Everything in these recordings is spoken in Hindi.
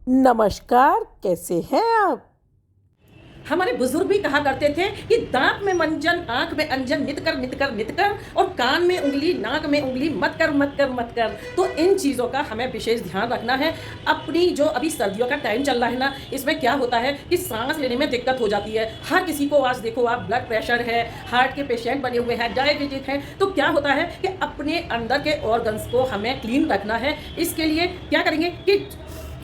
नमस्कार, कैसे हैं आप? हमारे बुजुर्ग भी कहा करते थे कि दांत में मंजन आंख में अंजन नित कर नित कर नित कर, और कान में उंगली नाक में उंगली मत कर मत कर मत कर। तो इन चीज़ों का हमें विशेष ध्यान रखना है। अपनी जो अभी सर्दियों का टाइम चल रहा है ना, इसमें क्या होता है कि सांस लेने में दिक्कत हो जाती है। हर किसी को आज देखो आप, ब्लड प्रेशर है, हार्ट के पेशेंट बने हुए हैं, डायबिटिक हैं। तो क्या होता है कि अपने अंदर के ऑर्गन्स को हमें क्लीन रखना है। इसके लिए क्या करेंगे कि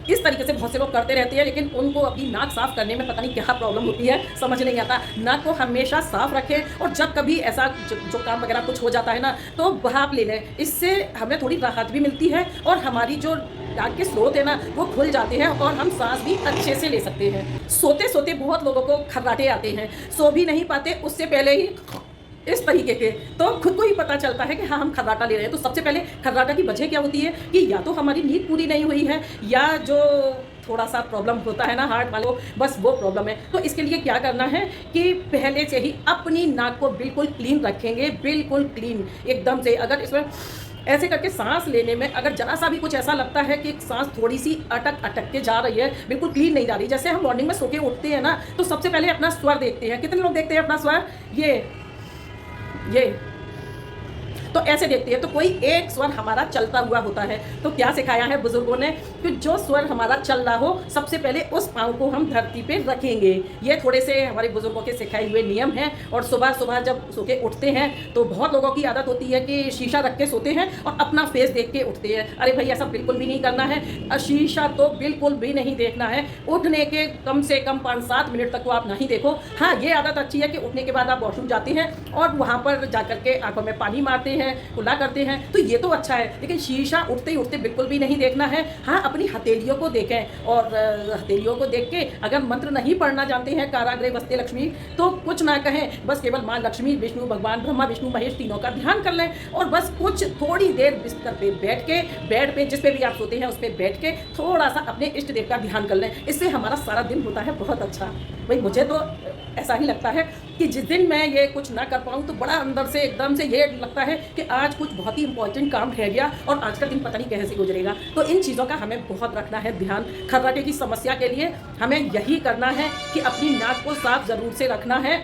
इस तरीके से बहुत से लोग करते रहते हैं, लेकिन उनको अपनी नाक साफ करने में पता नहीं क्या प्रॉब्लम होती है, समझ नहीं आता। नाक को हमेशा साफ रखें, और जब कभी ऐसा जो काम वगैरह कुछ हो जाता है ना, तो भाप ले लें। इससे हमें थोड़ी राहत भी मिलती है, और हमारी जो नाक के स्रोत है ना, वो खुल जाते हैं, और हम सांस भी अच्छे से ले सकते हैं। सोते सोते बहुत लोगों को खर्राटे आते हैं, सो भी नहीं पाते, उससे पहले ही इस तरीके के, तो खुद को ही पता चलता है कि हाँ, हम खर्राटा ले रहे हैं। तो सबसे पहले खर्राटा की वजह क्या होती है कि या तो हमारी नींद पूरी नहीं हुई है, या जो थोड़ा सा प्रॉब्लम होता है ना हार्ट वालों को, बस वो प्रॉब्लम है। तो इसके लिए क्या करना है कि पहले से ही अपनी नाक को बिल्कुल क्लीन रखेंगे, बिल्कुल क्लीन एकदम से। अगर इसमें ऐसे करके सांस लेने में अगर जरा सा भी कुछ ऐसा लगता है कि सांस थोड़ी सी अटक अटक के जा रही है, बिल्कुल क्लीन नहीं जा रही, जैसे हम मॉर्निंग में सो के उठते हैं ना, तो सबसे पहले अपना स्वर देखते हैं। कितने लोग देखते हैं अपना स्वर? ये तो ऐसे देखते हैं, तो कोई एक स्वर हमारा चलता हुआ होता है। तो क्या सिखाया है बुजुर्गों ने कि जो स्वर हमारा चल रहा हो, सबसे पहले उस पाँव को हम धरती पे रखेंगे। ये थोड़े से हमारे बुजुर्गों के सिखाए हुए नियम हैं। और सुबह सुबह जब सो के उठते हैं, तो बहुत लोगों की आदत होती है कि शीशा रख के सोते हैं और अपना फेस देख के उठते हैं। अरे भाई, ऐसा बिल्कुल भी नहीं करना है। शीशा तो बिल्कुल भी नहीं देखना है। उठने के कम से कम 5-7 मिनट तक वो आप नहीं देखो। हाँ, ये आदत अच्छी है कि उठने के बाद आप वॉशरूम जाते हैं और वहाँ पर जाकर के आंखों में पानी मारते हैं, कुल्ला करते हैं, तो ये तो अच्छा है। लेकिन शीशा उठते ही उठते बिल्कुल भी नहीं देखना है। हाँ, अपनी हथेलियों को देखें, और हथेलियों को देख के अगर मंत्र नहीं पढ़ना जानते हैं, काराग्रे वस्ते लक्ष्मी, तो कुछ ना कहें, बस केवल माँ लक्ष्मी, विष्णु भगवान, ब्रह्मा विष्णु महेश तीनों का ध्यान कर लें। और बस कुछ थोड़ी देर बिस्तर पे बैठ के, बेड पे जिस पे भी आप सोते हैं उस पर बैठ के थोड़ा सा अपने इष्ट देव का ध्यान कर लें। इससे हमारा सारा दिन होता है बहुत अच्छा। भाई, मुझे तो ऐसा ही लगता है कि जिस दिन मैं ये कुछ ना कर पाऊँ, तो बड़ा अंदर से एकदम से ये लगता है कि आज कुछ बहुत ही इंपॉर्टेंट काम रह गया और आज का दिन पता नहीं कैसे गुजरेगा। तो इन चीज़ों का हमें बहुत रखना है ध्यान। खर्राटे की समस्या के लिए हमें यही करना है कि अपनी नाक को साफ ज़रूर से रखना है,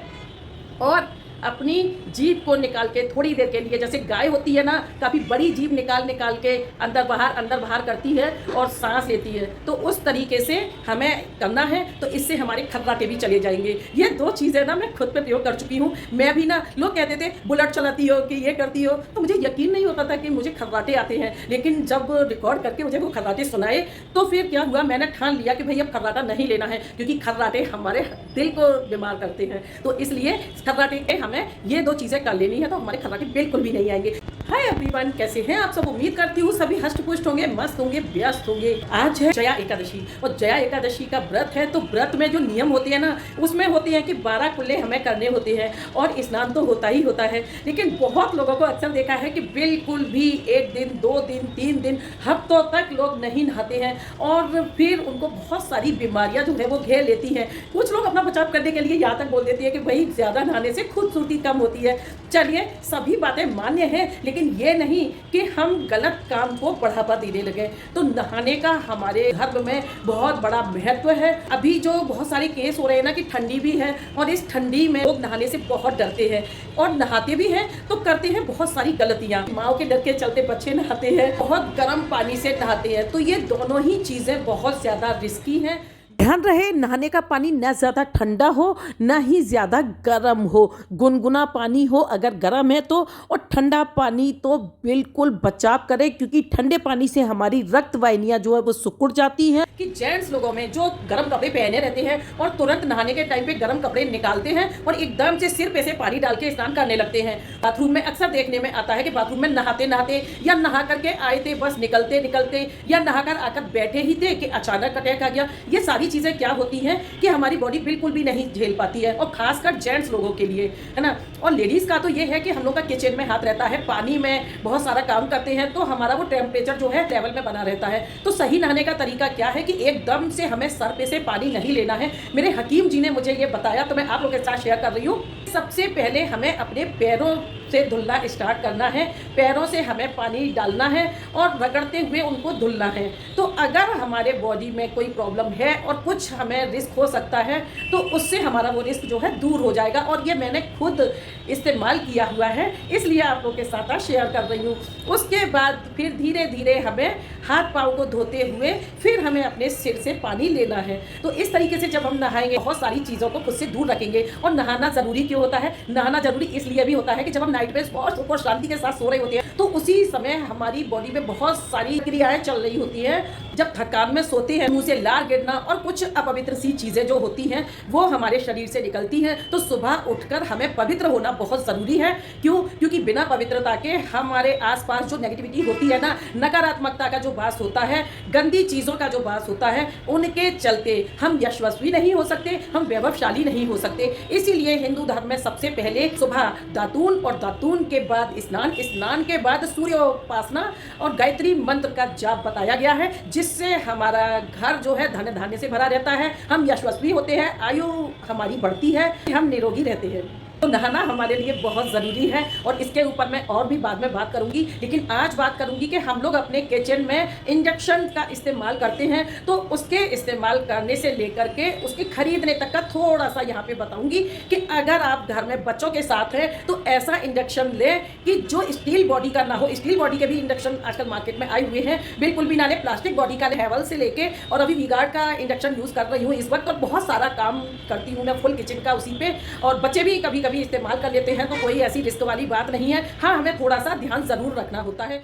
और अपनी जीभ को निकाल के थोड़ी देर के लिए, जैसे गाय होती है ना, काफ़ी बड़ी जीभ निकाल निकाल के अंदर बाहर करती है और सांस लेती है, तो उस तरीके से हमें करना है। तो इससे हमारे खर्राटे भी चले जाएंगे। ये 2 चीज़ें ना मैं खुद पे प्रयोग कर चुकी हूँ। मैं भी ना, लोग कहते थे बुलेट चलाती हो कि ये करती हो, तो मुझे यकीन नहीं होता था कि मुझे खर्राटे आते हैं। लेकिन जब रिकॉर्ड करके मुझे वो खर्राटे सुनाए, तो फिर क्या हुआ, मैंने ठान लिया कि भाई अब खर्राटा नहीं लेना है, क्योंकि खर्राटे हमारे दिल को बीमार करते हैं। तो इसलिए खर्राटे हमें ये 2 चीज़ें कर लेनी है, तो हमारे खर्राटे बिल्कुल भी नहीं आएंगे। हाय एवरीवन, कैसे हैं आप सब? उम्मीद करती हूँ सभी हष्ट पुष्ट होंगे, मस्त होंगे, व्यस्त होंगे। आज है जया एकादशी, और जया एकादशी का व्रत है। तो व्रत में जो नियम होते हैं ना, उसमें होते हैं कि 12 कुल्ले हमें करने होते हैं, और स्नान तो होता ही होता है। लेकिन बहुत लोगों को अक्सर देखा है कि बिल्कुल भी 1 दिन, 2 दिन, 3 दिन, हफ्तों तक लोग नहीं नहाते हैं, और फिर उनको बहुत सारी बीमारियां जो है वो घेर लेती हैं। कुछ लोग अपना बचाव करने के लिए यहाँ तक बोल देती है कि भाई ज़्यादा नहाने से खूबसूरती कम होती है। चलिए, सभी बातें मान्य हैं, लेकिन ये नहीं कि हम गलत काम को बढ़ावा देने लगे। तो नहाने का हमारे धर्म में बहुत बड़ा महत्व है। अभी जो बहुत सारे केस हो रहे हैं ना कि ठंडी भी है, और इस ठंडी में लोग नहाने से बहुत डरते हैं, और नहाते भी हैं तो करते हैं बहुत सारी गलतियां। माँ के डर के चलते बच्चे नहाते हैं, बहुत गर्म पानी से नहाते हैं। तो ये दोनों ही चीज़ें बहुत ज़्यादा रिस्की हैं। ध्यान रहे, नहाने का पानी न ज़्यादा ठंडा हो, न ही ज़्यादा गर्म हो। गुनगुना पानी हो अगर गर्म है तो, और ठंडा पानी तो बिल्कुल बचाव करें, क्योंकि ठंडे पानी से हमारी रक्त वाहिनियाँ जो है वो सिकुड़ जाती हैं। कि जेंट्स लोगों में जो गर्म कपड़े पहने रहते हैं और तुरंत नहाने के टाइम पे गर्म कपड़े निकालते हैं और एकदम से सिर पे से पानी डाल के स्नान करने लगते हैं। बाथरूम में अक्सर देखने में आता है कि बाथरूम में नहाते नहाते, या नहा करके आए थे बस निकलते निकलते, या नहाकर आकर बैठे ही थे कि अचानक अटैक आ गया। ये सारी चीज़ें क्या होती हैं कि हमारी बॉडी बिल्कुल भी नहीं झेल पाती है, और खासकर जेंट्स लोगों के लिए, है ना। और लेडीज़ का तो ये है कि हम लोग का किचन में हाथ रहता है, पानी में बहुत सारा काम करते हैं, तो हमारा वो टेम्परेचर जो है लेवल में बना रहता है। तो सही नहाने का तरीका क्या है कि एकदम से हमें सर पे से पानी नहीं लेना है। मेरे हकीम जी ने मुझे ये बताया, तो मैं आप लोगों के साथ शेयर कर रही हूँ। सबसे पहले हमें अपने पैरों से धुलना स्टार्ट करना है, पैरों से हमें पानी डालना है और रगड़ते हुए उनको धुलना है। तो अगर हमारे बॉडी में कोई प्रॉब्लम है और कुछ हमें रिस्क हो सकता है, तो उससे हमारा वो रिस्क जो है दूर हो जाएगा। और ये मैंने खुद इस्तेमाल किया हुआ है, इसलिए आप लोगों के साथ शेयर कर रही हूँ। उसके बाद फिर धीरे धीरे हमें हाथ पाँव को धोते हुए फिर हमें अपने सिर से पानी लेना है। तो इस तरीके से जब हम नहाएंगे, बहुत सारी चीज़ों को खुद से दूर रखेंगे। और नहाना ज़रूरी क्यों होता है? नहाना ज़रूरी इसलिए भी होता है कि जब हम नाइट में बहुत सुख और शांति के साथ सो रहे होते हैं, तो उसी समय हमारी बॉडी में बहुत सारी क्रियाएं चल रही होती हैं। जब थकान में सोते हैं, मुंह से लार गिरना और कुछ अपवित्र सी चीज़ें जो होती हैं वो हमारे शरीर से निकलती हैं। तो सुबह उठकर हमें पवित्र होना बहुत ज़रूरी है। क्यों? क्योंकि बिना पवित्रता के हमारे आसपास जो नेगेटिविटी होती है ना, नकारात्मकता का जो वास होता है, गंदी चीज़ों का जो वास होता है, उनके चलते हम यशस्वी नहीं हो सकते, हम वैभवशाली नहीं हो सकते। इसीलिए हिंदू धर्म में सबसे पहले सुबह दातून और दातून के बाद स्नान, स्नान के बाद सूर्योपासना और गायत्री मंत्र का जाप बताया गया है, जिससे हमारा घर जो है धन धान्य से भरा रहता है, हम यशस्वी होते हैं, आयु हमारी बढ़ती है, हम निरोगी रहते हैं। तो नहाना हमारे लिए बहुत ज़रूरी है और इसके ऊपर मैं और भी बाद में बात करूंगी। लेकिन आज बात करूंगी कि हम लोग अपने किचन में इंडक्शन का इस्तेमाल करते हैं, तो उसके इस्तेमाल करने से लेकर के उसके खरीदने तक का थोड़ा सा यहाँ पे बताऊंगी कि अगर आप घर में बच्चों के साथ हैं तो ऐसा इंडक्शन लें कि जो स्टील बॉडी का ना हो। स्टील बॉडी के भी इंडक्शन आजकल मार्केट में आए हुए हैं, बिल्कुल भी ना ले। प्लास्टिक बॉडी का हैवल से लेके, और अभी वी-गार्ड का इंडक्शन यूज़ कर रही हूँ इस वक्त, और बहुत सारा काम करती हूँ मैं फुल किचन का उसी पे। और बच्चे भी कभी भी इस्तेमाल कर लेते हैं, तो कोई ऐसी रिस्क वाली बात नहीं है। हाँ, हमें थोड़ा सा ध्यान ज़रूर रखना होता है।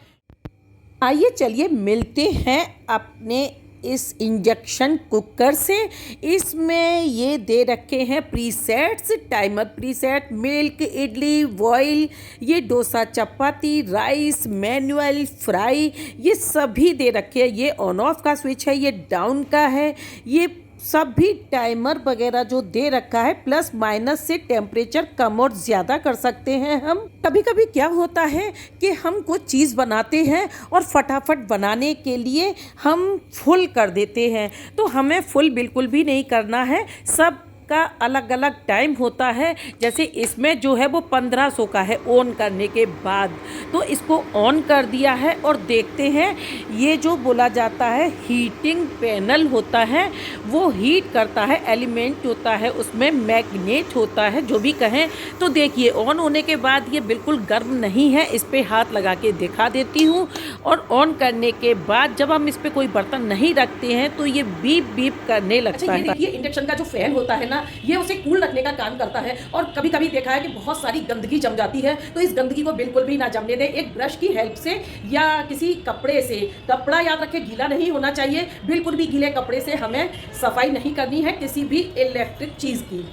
आइए चलिए मिलते हैं अपने इस इंडक्शन कुकर से। इसमें ये दे रखे हैं presets, timer preset, milk, idli, boil, ये dosa, chapati, rice, manual, fry, ये सभी दे रखे हैं। ये ऑन ऑफ का स्विच है, ये डाउन का है, ये सभी टाइमर वगैरह जो दे रखा है, प्लस माइनस से टेम्परेचर कम और ज़्यादा कर सकते हैं हम। कभी कभी क्या होता है कि हम कुछ चीज़ बनाते हैं और फटाफट बनाने के लिए हम फुल कर देते हैं, तो हमें फुल बिल्कुल भी नहीं करना है। सब का अलग अलग टाइम होता है। जैसे इसमें जो है वो 1500 का है ऑन करने के बाद, तो इसको ऑन कर दिया है और देखते हैं ये जो बोला जाता है हीटिंग पैनल होता है, वो हीट करता है, एलिमेंट होता है उसमें, मैग्नेट होता है, जो भी कहें। तो देखिए ऑन होने के बाद ये बिल्कुल गर्म नहीं है, इस पर हाथ लगा के दिखा देती हूँ। और ऑन करने के बाद जब हम इस पर कोई बर्तन नहीं रखते हैं तो ये बीप बीप करने लगता है। ये इंडक्शन का जो फैन होता है ना, ये उसे कूल रखने का काम करता है। और कभी कभी देखा है कि बहुत सारी गंदगी जम जाती है, तो इस गंदगी को बिल्कुल भी ना जमने दें। एक ब्रश की हेल्प से या किसी कपड़े से, कपड़ा याद रखें गीला नहीं होना चाहिए, बिल्कुल भी गीले कपड़े से हमें सफाई नहीं करनी है किसी भी इलेक्ट्रिक चीज़ की।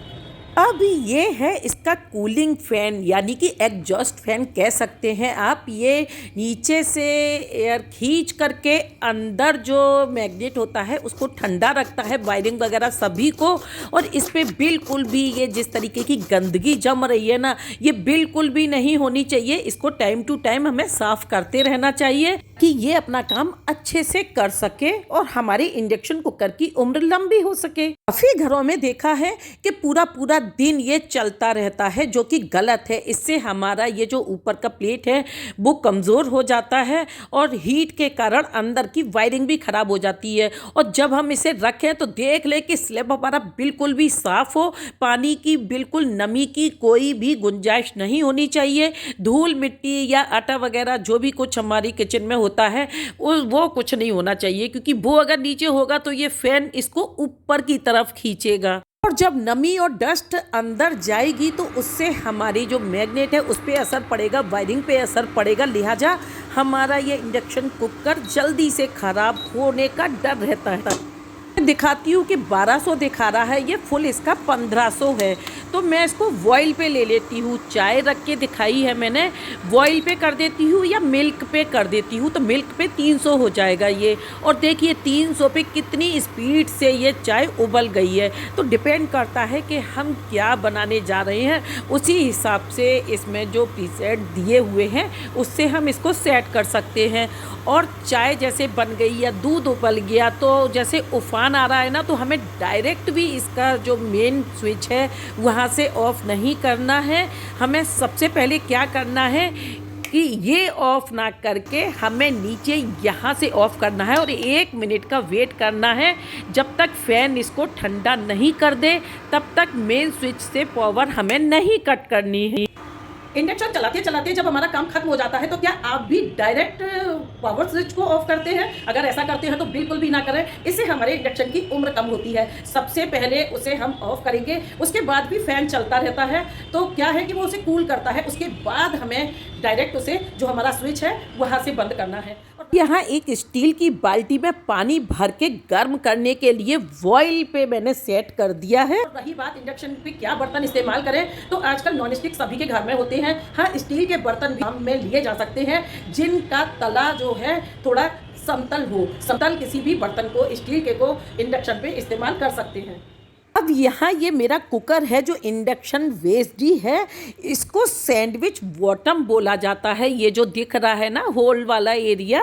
अब ये है इसका कूलिंग फैन, यानी कि एग्जॉस्ट फैन कह सकते हैं आप। ये नीचे से एयर खींच करके अंदर जो मैग्नेट होता है उसको ठंडा रखता है, वायरिंग वगैरह सभी को। और इस पे बिल्कुल भी ये जिस तरीके की गंदगी जम रही है ना, ये बिल्कुल भी नहीं होनी चाहिए। इसको टाइम टू टाइम हमें साफ करते रहना चाहिए कि ये अपना काम अच्छे से कर सके और हमारी इंडक्शन कुकर की उम्र लंबी हो सके। काफ़ी घरों में देखा है कि पूरा पूरा दिन ये चलता रहता है, जो कि गलत है। इससे हमारा ये जो ऊपर का प्लेट है वो कमज़ोर हो जाता है और हीट के कारण अंदर की वायरिंग भी ख़राब हो जाती है। और जब हम इसे रखें तो देख ले कि स्लैब हमारा बिल्कुल भी साफ़ हो, पानी की बिल्कुल नमी की कोई भी गुंजाइश नहीं होनी चाहिए। धूल मिट्टी या आटा वगैरह जो भी कुछ हमारी किचन में होता है वो कुछ नहीं होना चाहिए, क्योंकि वो अगर नीचे होगा तो ये फैन इसको ऊपर की तरफ खींचेगा। और जब नमी और डस्ट अंदर जाएगी तो उससे हमारी जो मैग्नेट है उस पर असर पड़ेगा, वायरिंग पे असर पड़ेगा। लिहाजा हमारा ये इंडक्शन कुकर जल्दी से ख़राब होने का डर रहता है। दिखाती हूँ कि 1200 दिखा रहा है, ये फुल इसका 1500 है। तो मैं इसको बॉयल पे ले लेती हूँ। चाय रख के दिखाई है मैंने, बॉयल पे कर देती हूँ या मिल्क पे कर देती हूँ। तो मिल्क पे 300 हो जाएगा ये। और देखिए 300 पे कितनी स्पीड से ये चाय उबल गई है। तो डिपेंड करता है कि हम क्या बनाने जा रहे हैं, उसी हिसाब से इसमें जो प्रीसेट दिए हुए हैं उससे हम इसको सेट कर सकते हैं। और चाय जैसे बन गई या दूध उबल गया, तो जैसे उफान आ रहा है ना, तो हमें डायरेक्ट भी इसका जो मेन स्विच है वहाँ से ऑफ़ नहीं करना है। हमें सबसे पहले क्या करना है कि ये ऑफ़ ना करके हमें नीचे यहाँ से ऑफ़ करना है और 1 मिनट का वेट करना है। जब तक फ़ैन इसको ठंडा नहीं कर दे तब तक मेन स्विच से पावर हमें नहीं कट करनी है। इंडक्शन चलाते चलाते जब हमारा काम खत्म हो जाता है तो क्या आप भी डायरेक्ट पावर स्विच को ऑफ करते हैं? अगर ऐसा करते हैं तो बिल्कुल भी ना करें, इससे हमारे इंडक्शन की उम्र कम होती है। सबसे पहले उसे हम ऑफ करेंगे, उसके बाद भी फैन चलता रहता है तो क्या है कि वो उसे कूल करता है, उसके बाद हमें डायरेक्ट उसे जो हमारा स्विच है वहाँ से बंद करना है। यहाँ एक स्टील की बाल्टी में पानी भर के गर्म करने के लिए बॉयल पे मैंने सेट कर दिया है। और रही बात इंडक्शन पे क्या बर्तन इस्तेमाल करें, तो आजकल नॉन स्टिक सभी के घर में होते हैं। हाँ, स्टील के बर्तन भी काम में लिए जा सकते हैं जिनका तला जो है थोड़ा समतल हो। समतल किसी भी बर्तन को, स्टील के को इंडक्शन पे इस्तेमाल कर सकते हैं। अब यहाँ ये मेरा कुकर है जो इंडक्शन बेस्ड ही है, इसको सैंडविच बॉटम बोला जाता है। ये जो दिख रहा है ना होल वाला एरिया,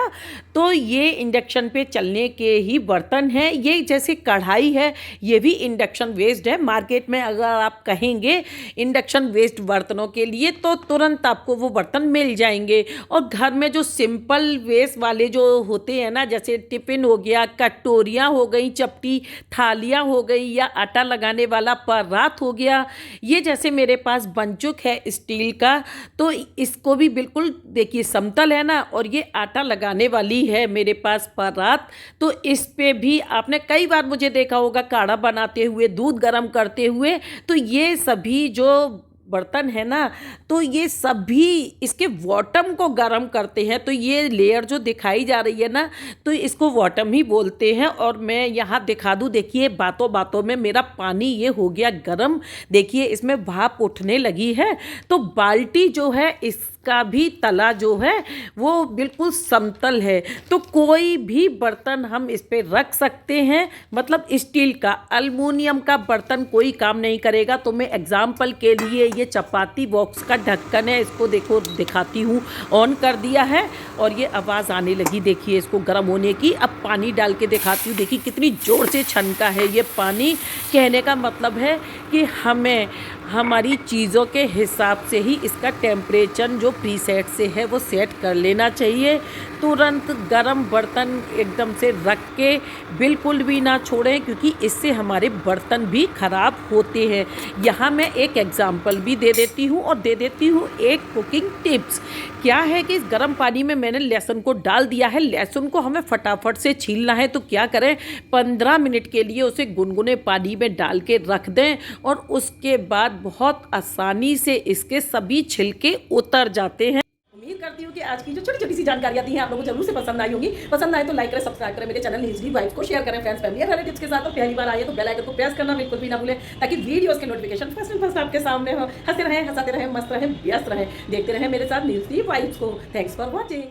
तो ये इंडक्शन पे चलने के ही बर्तन हैं। ये जैसे कढ़ाई है, ये भी इंडक्शन बेस्ड है। मार्केट में अगर आप कहेंगे इंडक्शन बेस्ड बर्तनों के लिए तो तुरंत आपको वो बर्तन मिल जाएंगे। और घर में जो सिंपल वेस्ट वाले जो होते हैं ना, जैसे टिफ़िन हो गया, कटोरियाँ हो गई, चपटी थालियाँ हो गई, या आटा लगाने वाला परात हो गया, ये जैसे मेरे पास बनचुक है स्टील का, तो इसको भी बिल्कुल देखिए समतल है ना, और ये आटा लगाने वाली है मेरे पास परात। तो इस पे भी आपने कई बार मुझे देखा होगा काढ़ा बनाते हुए, दूध गर्म करते हुए। तो ये सभी जो बर्तन है ना, तो ये सभी इसके बॉटम को गर्म करते हैं। तो ये लेयर जो दिखाई जा रही है ना, तो इसको बॉटम ही बोलते हैं। और मैं यहाँ दिखा दूँ, देखिए बातों बातों में मेरा पानी ये हो गया गर्म। देखिए इसमें भाप उठने लगी है। तो बाल्टी जो है इसका भी तला जो है वो बिल्कुल समतल है। तो कोई भी बर्तन हम इस पे रख सकते हैं, मतलब स्टील का। अल्मुनियम का बर्तन कोई काम नहीं करेगा। तो मैं एग्जाम्पल के लिए ये चपाती बॉक्स का ढक्कन है, इसको देखो दिखाती हूँ। ऑन कर दिया है और ये आवाज़ आने लगी, देखिए इसको गर्म होने की। अब पानी डाल के दिखाती हूँ, देखिए कितनी ज़ोर से छनका है ये पानी। कहने का मतलब है कि हमें हमारी चीज़ों के हिसाब से ही इसका टेम्परेचर जो प्रीसेट से है वो सेट कर लेना चाहिए। तुरंत गरम बर्तन एकदम से रख के बिल्कुल भी ना छोड़ें, क्योंकि इससे हमारे बर्तन भी ख़राब होते हैं। यहाँ मैं एक एग्जांपल भी दे देती हूँ और दे देती हूँ एक कुकिंग टिप्स। क्या है कि इस गर्म पानी में मैंने लहसुन को डाल दिया है। लहसुन को हमें फटाफट से छीलना है, तो क्या करें, 15 मिनट के लिए उसे गुनगुने पानी में डाल के रख दें और उसके बाद बहुत आसानी से इसके सभी छिलके उतर जाते हैं। उम्मीद करती हूँ कि आज की जो छोटी छोटी सी जानकारियाँ दी हैं आप लोगों को जरूर से पसंद आई होगी। पसंद आए तो लाइक करें, सब्सक्राइब करें मेरे चैनल हिजरी वाइब्स को, शेयर करें फ्रेंड्स, फैमिली और रिलेटिव्स के साथ। और पहली बार आए तो बेल आइकन को प्रेस करना बिल्कुल भी ना भूलें, ताकि वीडियोस के नोटिफिकेशन फर्स्ट एंड फर्स्ट आपके सामने हो। हंसते रहें, हंसाते रहें, मस्त रहें, व्यस्त रहें, देखते रहें मेरे साथ हिजरी वाइब्स को। Thanks for watching.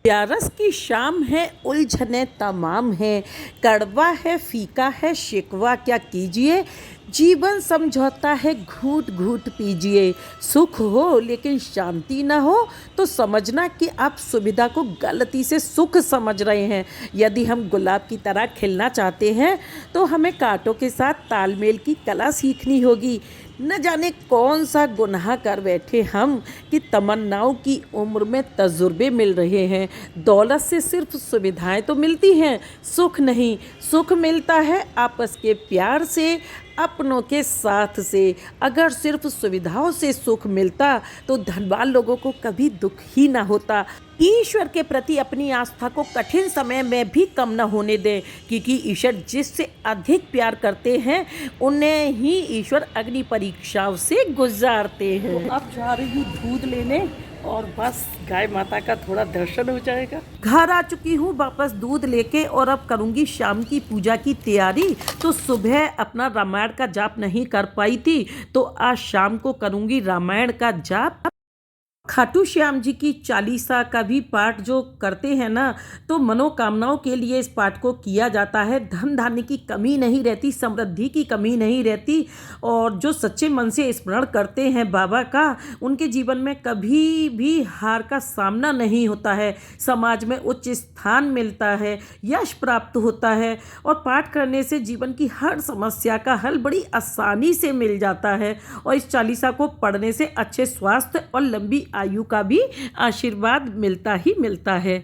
प्यारस की शाम है, उलझने तमाम है, कड़वा है, फीका है, शिकवा क्या कीजिए, जीवन समझौता है, घूट घूट पीजिए। सुख हो लेकिन शांति ना हो तो समझना कि आप सुविधा को गलती से सुख समझ रहे हैं। यदि हम गुलाब की तरह खिलना चाहते हैं तो हमें कांटों के साथ तालमेल की कला सीखनी होगी। न जाने कौन सा गुनाह कर बैठे हम कि तमन्नाओं की उम्र में तजुर्बे मिल रहे हैं। दौलत से सिर्फ सुविधाएं तो मिलती हैं, सुख नहीं। सुख मिलता है आपस के प्यार से, अपनों के साथ से। अगर सिर्फ सुविधाओं से सुख मिलता तो धनवान लोगों को कभी दुख ही ना होता। ईश्वर के प्रति अपनी आस्था को कठिन समय में भी कम न होने दें, क्योंकि ईश्वर जिससे अधिक प्यार करते हैं उन्हें ही ईश्वर अग्नि परीक्षाओं से गुजारते हैं। अब जा रही हूँ दूध लेने और बस गाय माता का थोड़ा दर्शन हो जाएगा। घर आ चुकी हूँ वापस दूध लेके और अब करूँगी शाम की पूजा की तैयारी। तो सुबह अपना रामायण का जाप नहीं कर पाई थी, तो आज शाम को करूँगी रामायण का जाप। खाटू श्याम जी की चालीसा का भी पाठ जो करते हैं ना, तो मनोकामनाओं के लिए इस पाठ को किया जाता है। धन धान्य की कमी नहीं रहती, समृद्धि की कमी नहीं रहती, और जो सच्चे मन से स्मरण करते हैं बाबा का, उनके जीवन में कभी भी हार का सामना नहीं होता है। समाज में उच्च स्थान मिलता है, यश प्राप्त होता है, और पाठ करने से जीवन की हर समस्या का हल बड़ी आसानी से मिल जाता है। और इस चालीसा को पढ़ने से अच्छे स्वास्थ्य और लंबी आयु का भी आशीर्वाद मिलता ही मिलता है।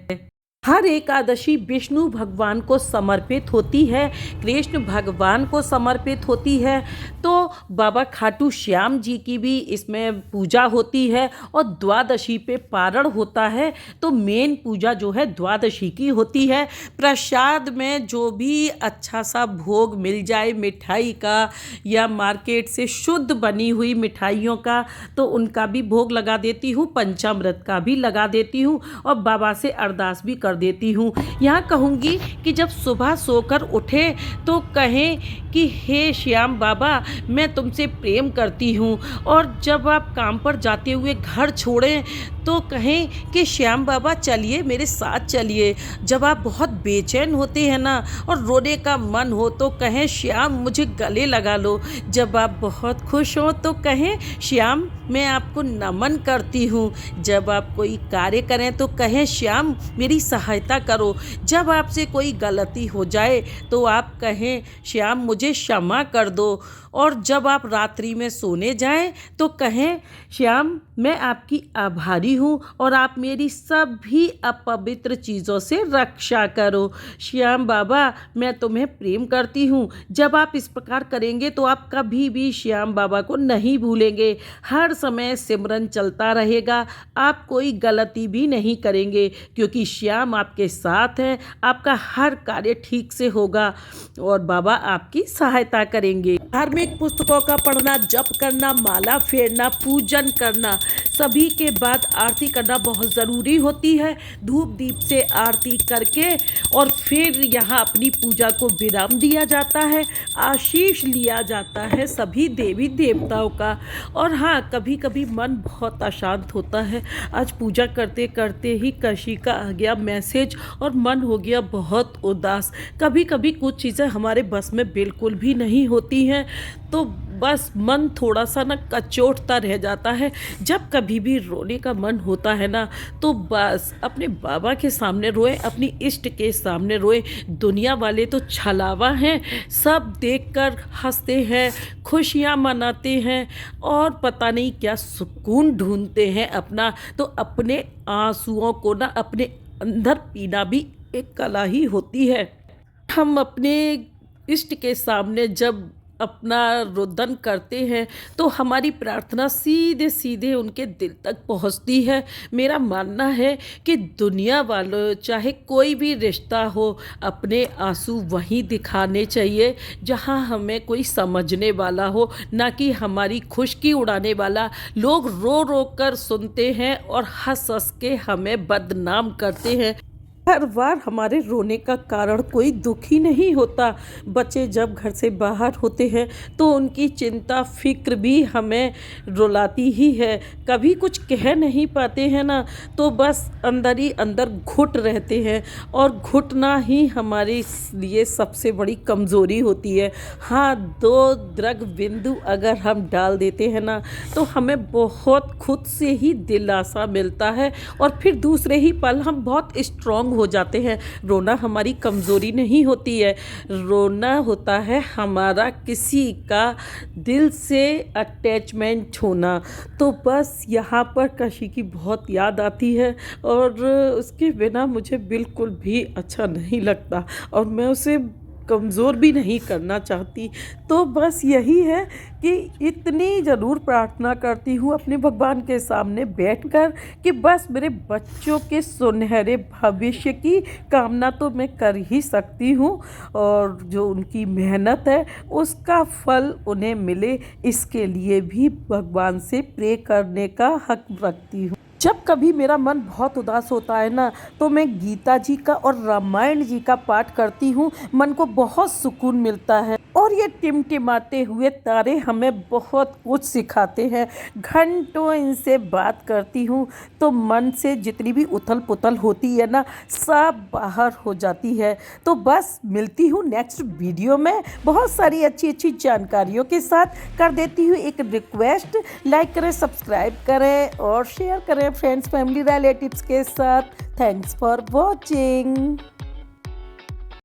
हर एकादशी विष्णु भगवान को समर्पित होती है, कृष्ण भगवान को समर्पित होती है, तो बाबा खाटू श्याम जी की भी इसमें पूजा होती है। और द्वादशी पे पारण होता है, तो मेन पूजा जो है द्वादशी की होती है। प्रसाद में जो भी अच्छा सा भोग मिल जाए मिठाई का या मार्केट से शुद्ध बनी हुई मिठाइयों का, तो उनका भी भोग लगा देती हूँ, पंचामृत का भी लगा देती हूँ, और बाबा से अरदास भी कर देती हूँ। यहाँ कहूँगी कि जब सुबह सोकर उठे तो कहें कि हे श्याम बाबा, मैं तुमसे प्रेम करती हूँ। और जब आप काम पर जाते हुए घर छोड़ें तो कहें कि श्याम बाबा चलिए, मेरे साथ चलिए। जब आप बहुत बेचैन होते हैं ना और रोने का मन हो तो कहें श्याम मुझे गले लगा लो। जब आप बहुत खुश हो तो कहें श्याम मैं आपको नमन करती हूँ। जब आप कोई कार्य करें तो कहें श्याम मेरी सहायता करो। जब आपसे कोई गलती हो जाए तो आप कहें श्याम मुझे क्षमा कर दो। और जब आप रात्रि में सोने जाएं तो कहें श्याम मैं आपकी आभारी हूँ और आप मेरी सभी अपवित्र चीज़ों से रक्षा करो। श्याम बाबा मैं तुम्हें प्रेम करती हूँ। जब आप इस प्रकार करेंगे तो आप कभी भी श्याम बाबा को नहीं भूलेंगे। हर समय सिमरन चलता रहेगा, आप कोई गलती भी नहीं करेंगे, क्योंकि श्याम आपके साथ हैं। आपका हर कार्य ठीक से होगा और बाबा आपकी सहायता करेंगे। धार्मिक पुस्तकों का पढ़ना, जप करना, माला फेरना, पूजन करना, सभी के बाद आरती करना बहुत ज़रूरी होती है। धूप दीप से आरती करके और फिर यहाँ अपनी पूजा को विराम दिया जाता है, आशीष लिया जाता है सभी देवी देवताओं का। और हाँ, कभी कभी मन बहुत अशांत होता है। आज पूजा करते करते ही कशी का आ गया मैसेज और मन हो गया बहुत उदास। कभी कभी कुछ चीज़ें हमारे बस में बिल्कुल भी नहीं होती हैं, तो बस मन थोड़ा सा ना कचोटता रह जाता है। जब कभी भी रोने का मन होता है ना, तो बस अपने बाबा के सामने रोए, अपनी इष्ट के सामने रोए। दुनिया वाले तो छलावा हैं, सब देखकर हंसते हैं, खुशियाँ मनाते हैं और पता नहीं क्या सुकून ढूंढते हैं अपना। तो अपने आंसुओं को ना अपने अंदर पीना भी एक कला ही होती है। हम अपने इष्ट के सामने जब अपना रुदन करते हैं तो हमारी प्रार्थना सीधे सीधे उनके दिल तक पहुंचती है। मेरा मानना है कि दुनिया वालों चाहे कोई भी रिश्ता हो, अपने आंसू वहीं दिखाने चाहिए जहां हमें कोई समझने वाला हो, ना कि हमारी खुशकी उड़ाने वाला। लोग रो रो कर सुनते हैं और हंस हंस के हमें बदनाम करते हैं। हर बार हमारे रोने का कारण कोई दुख ही नहीं होता। बच्चे जब घर से बाहर होते हैं तो उनकी चिंता फिक्र भी हमें रुलाती ही है। कभी कुछ कह नहीं पाते हैं ना, तो बस अंदर ही अंदर घुट रहते हैं, और घुटना ही हमारे लिए सबसे बड़ी कमज़ोरी होती है। हाँ, 2 द्रग बिंदु अगर हम डाल देते हैं ना, तो हमें बहुत खुद से ही दिलासा मिलता है, और फिर दूसरे ही पल हम बहुत स्ट्रॉन्ग हो जाते हैं। रोना हमारी कमज़ोरी नहीं होती है, रोना होता है हमारा किसी का दिल से अटैचमेंट होना। तो बस यहाँ पर काशी की बहुत याद आती है, और उसके बिना मुझे बिल्कुल भी अच्छा नहीं लगता, और मैं उसे कमज़ोर भी नहीं करना चाहती। तो बस यही है कि इतनी ज़रूर प्रार्थना करती हूँ अपने भगवान के सामने बैठकर कि बस मेरे बच्चों के सुनहरे भविष्य की कामना तो मैं कर ही सकती हूँ, और जो उनकी मेहनत है उसका फल उन्हें मिले, इसके लिए भी भगवान से प्रे करने का हक रखती हूँ। जब कभी मेरा मन बहुत उदास होता है ना, तो मैं गीता जी का और रामायण जी का पाठ करती हूँ। मन को बहुत सुकून मिलता है और ये टिमटिमाते हुए तारे हमें बहुत कुछ सिखाते हैं। घंटों इनसे बात करती हूँ तो मन से जितनी भी उथल पुथल होती है ना, सब बाहर हो जाती है। तो बस मिलती हूँ नेक्स्ट वीडियो में बहुत सारी अच्छी अच्छी जानकारियों के साथ। कर देती हूँ एक रिक्वेस्ट, लाइक करें, सब्सक्राइब करें और शेयर करें फ्रेंड्स, फैमिली, रिलेटिव्स के साथ। Thanks for watching.